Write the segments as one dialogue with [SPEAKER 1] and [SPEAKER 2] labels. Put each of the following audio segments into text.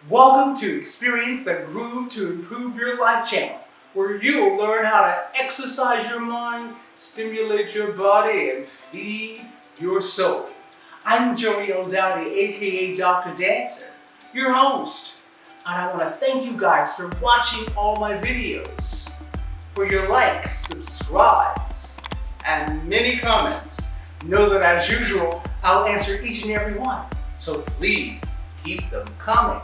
[SPEAKER 1] Welcome to Experience the Groove to Improve Your Life channel, where you'll learn how to exercise your mind, stimulate your body, and feed your soul. I'm Dowdy, aka Dr. Dancer, your host, and I want to thank you guys for watching all my videos, for your likes, subscribes, and many comments. Know that as usual, I'll answer each and every one, so please keep them coming.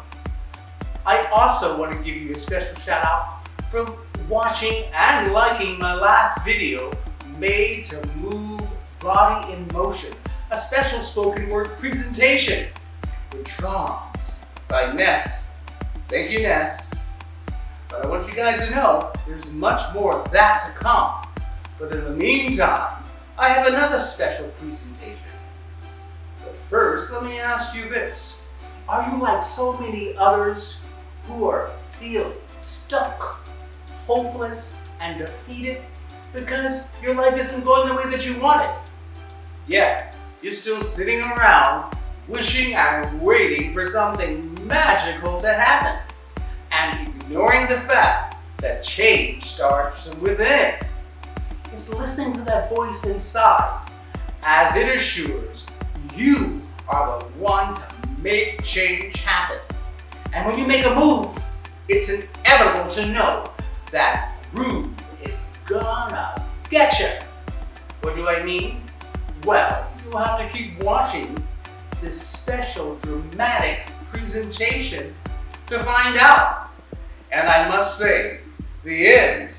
[SPEAKER 1] I also want to give you a special shout out for watching and liking my last video, Made to Move Body in Motion, a special spoken word presentation with drums by Ness. Thank you, Ness. But I want you guys to know there's much more of that to come. But in the meantime, I have another special presentation. But first, let me ask you this. Are you like so many others who are feeling stuck, hopeless, and defeated because your life isn't going the way that you want it? Yeah, you're still sitting around wishing and waiting for something magical to happen and ignoring the fact that change starts within. It's listening to that voice inside as it assures you are the one to make change happen. And when you make a move, it's inevitable to know that groove is gonna get you. What do I mean? Well, you'll have to keep watching this special dramatic presentation to find out. And I must say, the end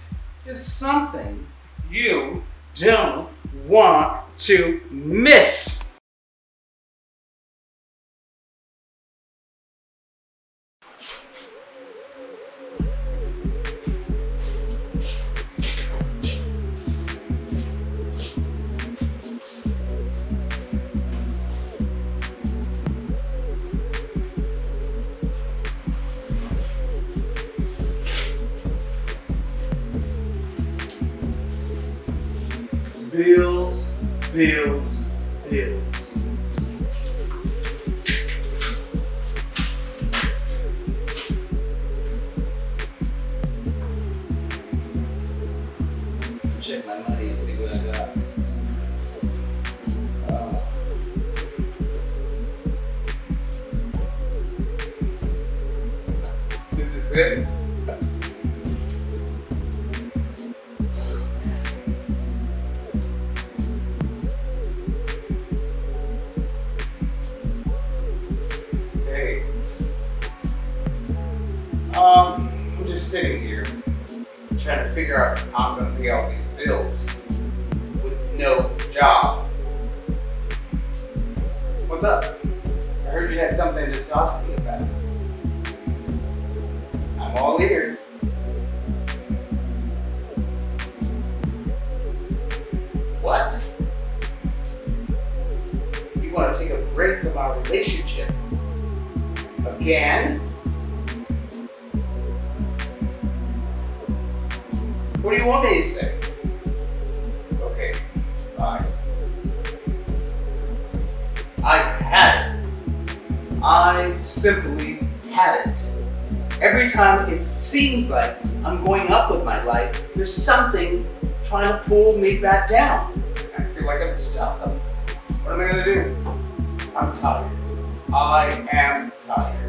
[SPEAKER 1] is something you don't want to miss. Bills, bills, bills. Check my money and see what I got. This is it. I'm just sitting here trying to figure out how I'm going to pay all these bills with no job. What's up? I heard you had something to talk to me about. I'm all ears. What? You want to take a break from our relationship? Again? What do you want me to say? Okay, fine. I've had it. I've simply had it. Every time it seems like I'm going up with my life, there's something trying to pull me back down. I feel like I'm stuck. What am I going to do? I'm tired. I am tired.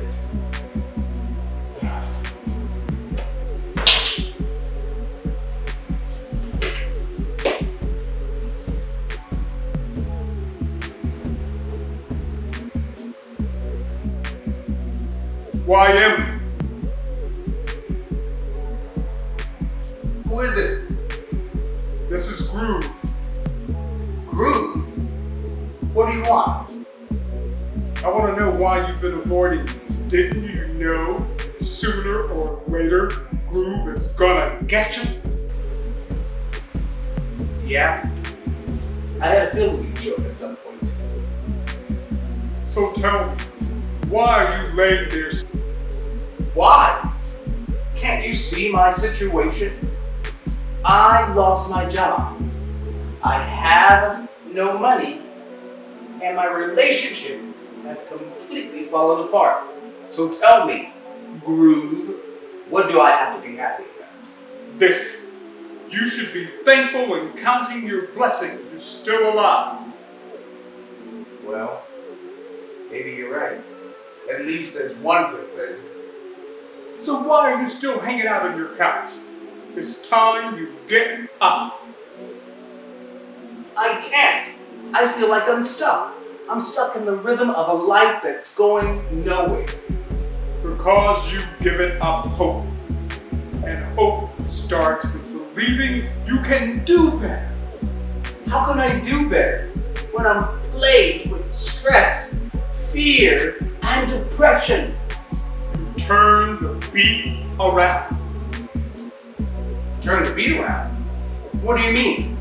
[SPEAKER 1] Why am you? Who is it? This is Groove. Groove? What do you want? I want to know why you've been avoiding me. Didn't you know sooner or later Groove is gonna get you? Yeah. I had a feeling you'd show up at some point. So tell me, why are you laying there? Why? Can't you see my situation? I lost my job. I have no money, and my relationship has completely fallen apart. So tell me, groove, what do I have to be happy about?
[SPEAKER 2] This. You should be thankful and counting your blessings you're still alive.
[SPEAKER 1] Well, maybe you're right. At least there's one good thing.
[SPEAKER 2] So why are you still hanging out on your couch? It's time you get up.
[SPEAKER 1] I can't. I feel like I'm stuck. I'm stuck in the rhythm of a life that's going nowhere.
[SPEAKER 2] Because you've given up hope. And hope starts with believing you can do better.
[SPEAKER 1] How can I do better when I'm plagued with stress, fear, and depression?
[SPEAKER 2] Turn the beat around.
[SPEAKER 1] Turn the beat around? What do you mean?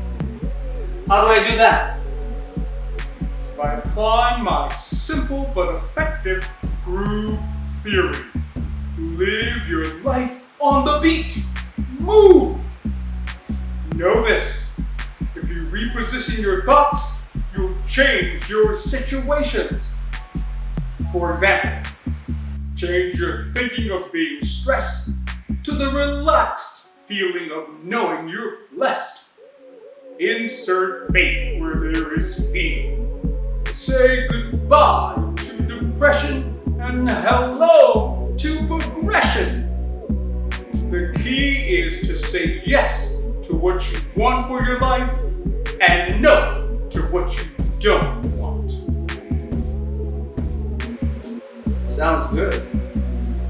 [SPEAKER 1] How do I do that?
[SPEAKER 2] By applying my simple but effective groove theory. Live your life on the beat. Move. Know this. If you reposition your thoughts, you'll change your situations. For example, change your thinking of being stressed to the relaxed feeling of knowing you're blessed. Insert faith where there is fear. Say goodbye to depression and hello to progression. The key is to say yes to what you want for your life and no to what you don't want.
[SPEAKER 1] Sounds good.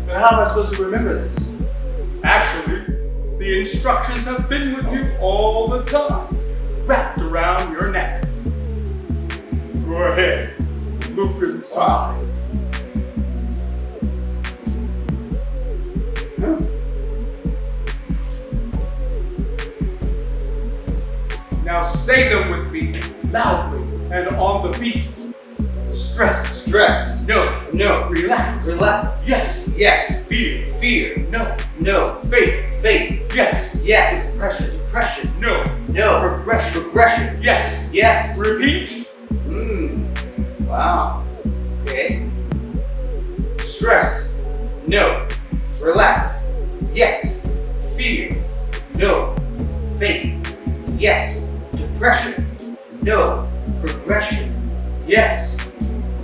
[SPEAKER 1] But how am I supposed to remember this?
[SPEAKER 2] Actually, the instructions have been with you all the time, wrapped around your neck. Go ahead, look inside. Now say them with me, loudly and on the beat. Stress.
[SPEAKER 1] Stress.
[SPEAKER 2] No.
[SPEAKER 1] No.
[SPEAKER 2] Relax.
[SPEAKER 1] Relax.
[SPEAKER 2] Yes.
[SPEAKER 1] Yes.
[SPEAKER 2] Fear.
[SPEAKER 1] Fear.
[SPEAKER 2] No.
[SPEAKER 1] No.
[SPEAKER 2] Faith.
[SPEAKER 1] Faith.
[SPEAKER 2] Yes.
[SPEAKER 1] Yes.
[SPEAKER 2] Depression.
[SPEAKER 1] Depression.
[SPEAKER 2] No.
[SPEAKER 1] No.
[SPEAKER 2] Progression.
[SPEAKER 1] Progression.
[SPEAKER 2] Yes.
[SPEAKER 1] Yes.
[SPEAKER 2] Repeat.
[SPEAKER 1] Wow. Okay. Stress. No. Relaxed. Yes. Fear. No. Faith. Yes. Depression. No. Progression. Yes.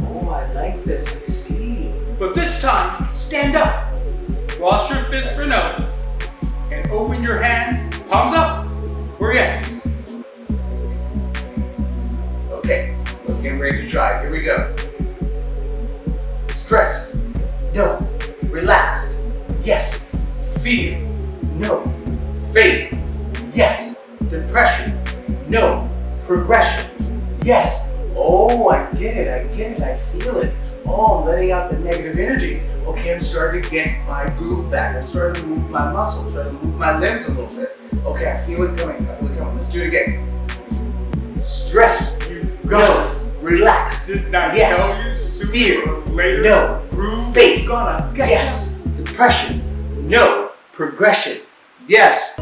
[SPEAKER 1] Oh, I like this. I see.
[SPEAKER 2] But this time, stand up. Cross your fists for no. And open your hands, palms up, for yes.
[SPEAKER 1] Okay. We're getting ready to try. Here we go. Stress. No. Relaxed. Yes. Fear. No. Faith. Yes. Depression. No. Progression. Yes. Oh, I get it. I get it. I feel it. Oh, I'm letting out the negative energy. Okay, I'm starting to get my groove back. I'm starting to move my muscles. I'm starting to move my limbs a little bit. Okay, I feel it coming. I feel it coming. Let's do it again. Stress.
[SPEAKER 2] You got it.
[SPEAKER 1] Relax.
[SPEAKER 2] Didn't I
[SPEAKER 1] Yes.
[SPEAKER 2] tell you sooner
[SPEAKER 1] Fear.
[SPEAKER 2] or later?
[SPEAKER 1] No.
[SPEAKER 2] Groove
[SPEAKER 1] Faith.
[SPEAKER 2] is gonna get
[SPEAKER 1] Yes. Depression. No. Progression. Yes.